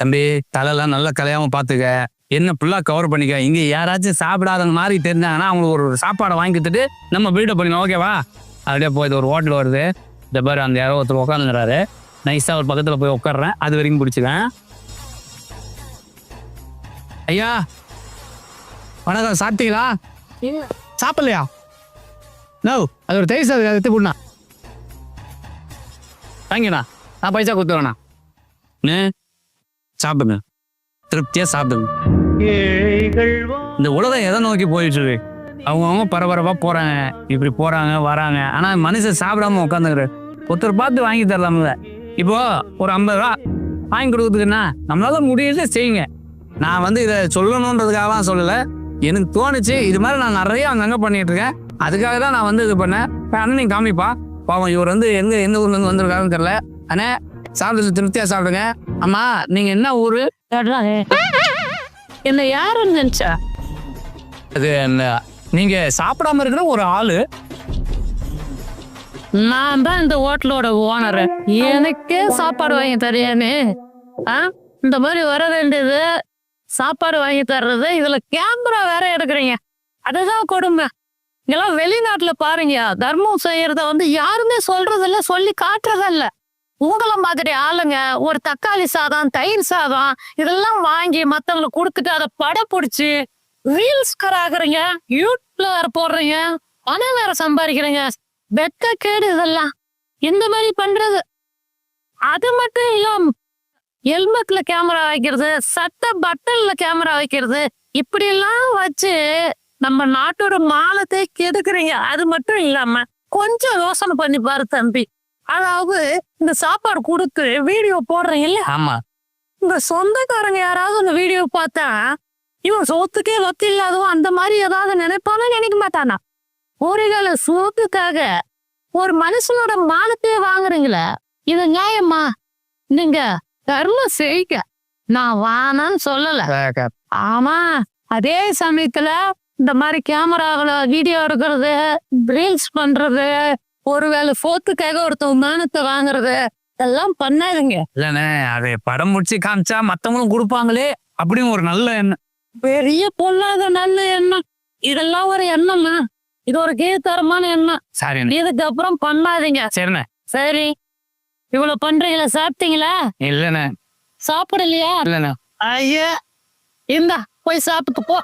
தம்பி தலைலாம் நல்லா கலையாம பாத்துக்க, என்ன ஃபுல்லா கவர் பண்ணிக்க. இங்க யாராச்சும் சாப்பிடாத மாதிரி தெரிஞ்சாங்கன்னா அவங்களுக்கு ஒரு சாப்பாடை வாங்கி கொடுத்துட்டு நம்ம பில்டப் பண்ணிடணும். ஓகேவா? அப்படியே போய் ஒரு ஹோட்டல் வருது, இந்த பாரு அந்த யாரோ ஒருத்தர் உட்காந்துங்கிறாரு. நைஸா ஒரு பக்கத்துல போய் உட்காடுறேன், அது வரைக்கும் பிடிச்சிக்கேன். ஐயா வணக்கம், சாப்பிட்டீங்களா? சாப்பிடலையா? நோ, அது ஒரு தயிர் சாதம் எடுத்து போடணா. வாங்கிண்ணா, நான் பைசா கொடுத்துருவேண்ணா. சாப்பிடுங்க, திருப்தியா சாப்பிடுங்க. இந்த உலகம் எதை நோக்கி போயிட்டு இருக்கு? அவங்க பரபரப்பா போறாங்க, இப்படி போறாங்க வராங்க. ஆனா மனுஷன் சாப்பிடாம உட்காந்துக்கிறாரு. ஒருத்தர் பார்த்து வாங்கி தரலாம்ல. இப்போ ஒரு 50 ரூபா வாங்கி கொடுக்குறதுக்குன்னா நம்மளால முடியல செய்யுங்க. நான் வந்து இதை சொல்லணுன்றதுக்காக சொல்லல, எனக்கு தோணுச்சு. இது மாதிரி நான் நிறைய அங்கங்க பண்ணிட்டு இருக்கேன். அதுக்காக தான் நான் வந்து இது பண்ணேன். அண்ணன் நீங்க காமிப்பா, பாவம் இவர் வந்து எந்த ஊர்ல இருந்து வந்திருக்காருன்னு தெரியல. அண்ணே சாப்பிட்டு திருப்தியா சாப்பிடுங்க. அம்மா நீங்க என்ன ஊரு? என்ன யாருன்னு நினைச்சா? அது நீங்க சாப்பிடாம இருக்கிற ஒரு ஆளு. நான் தான் இந்த ஹோட்டலோட ஓனரு. எனக்கே சாப்பாடு வாங்கி தரியானே? இந்த மாதிரி வர வேண்டியது, சாப்பாடு வாங்கி தர்றது, இதுல கேமரா வேற எடுக்கிறீங்க. அதுதான் கொடுமை. இதெல்லாம் வெளிநாட்டுல பாருங்க, தர்மம் செய்யறத வந்து யாருமே சொல்றதில்ல, சொல்லி காட்டுறதில்ல. உங்களை மாதிரி ஆளுங்க ஒரு தக்காளி சாதம், தயிர் சாதம் இதெல்லாம் வாங்கி மத்தவங்களுக்கு கொடுத்துட்டு அதை படம் பிடிச்சி ரீல்ஸ்கர் ஆகுறீங்க, யூடியூப்ல வேற போடுறீங்க, பணம் வேற சம்பாதிக்கிறீங்க. வெட்ட கேடு இதெல்லாம். இந்த மாதிரி பண்றது. அது மட்டும் இல்லாம ஹெல்மெட்ல கேமரா வைக்கிறது, சட்டை பட்டன்ல கேமரா வைக்கிறது, இப்படி எல்லாம் வச்சு நம்ம நாட்டோட மானத்தை கெடுக்குறீங்க. அது மட்டும் இல்லாம கொஞ்சம் யோசனை பண்ணி பாரு தம்பி. அதாவது இந்த சாப்பாடு கொடுத்து வீடியோ போடுறீங்க இல்ல? ஆமா. இந்த சொந்தக்காரங்க யாராவது இந்த வீடியோ பார்த்தா இவன் சோத்துக்கே ஒத்து இல்லாதவோ அந்த மாதிரி ஏதாவது நினைப்பானு நினைக்க மாட்டானா? ஒரு கால சோத்துக்காக ஒரு மனுஷனோட மானத்தையே வாங்குறீங்களே, இது நியாயமா? நீங்க தர்மம் செய்யுங்க, நான் வானான்னு சொல்லல. ஆமா, அதே சமயத்துல இந்த மாதிரி கேமராவில வீடியோ எடுக்கிறது, ரீல்ஸ் பண்றது, ஒருவேளை போத்துக்காக ஒருத்தவங்க மானத்தை வாங்குறது எல்லாம் பண்ணாதுங்க. இல்லண்ணே, அது படம் முடிச்சு காமிச்சா மத்தவங்களும் கொடுப்பாங்களே அப்படின்னு ஒரு நல்ல எண்ணம். பெரிய பொல்லாத நல்ல எண்ணம். இதெல்லாம் ஒரு எண்ணமா? இது ஒரு கீழ்த்தரமான எண்ணம். சரி, இதுக்கப்புறம் பண்ணாதீங்க. சரிண்ணே. சரி, இவ்வளவு பண்றீங்களா? சாப்பிட்டீங்களா? இல்லண்ணே. சாப்பிடலையா? இல்லண்ணே. ஐயா, இந்தா போய் சாப்பிட்டு போ.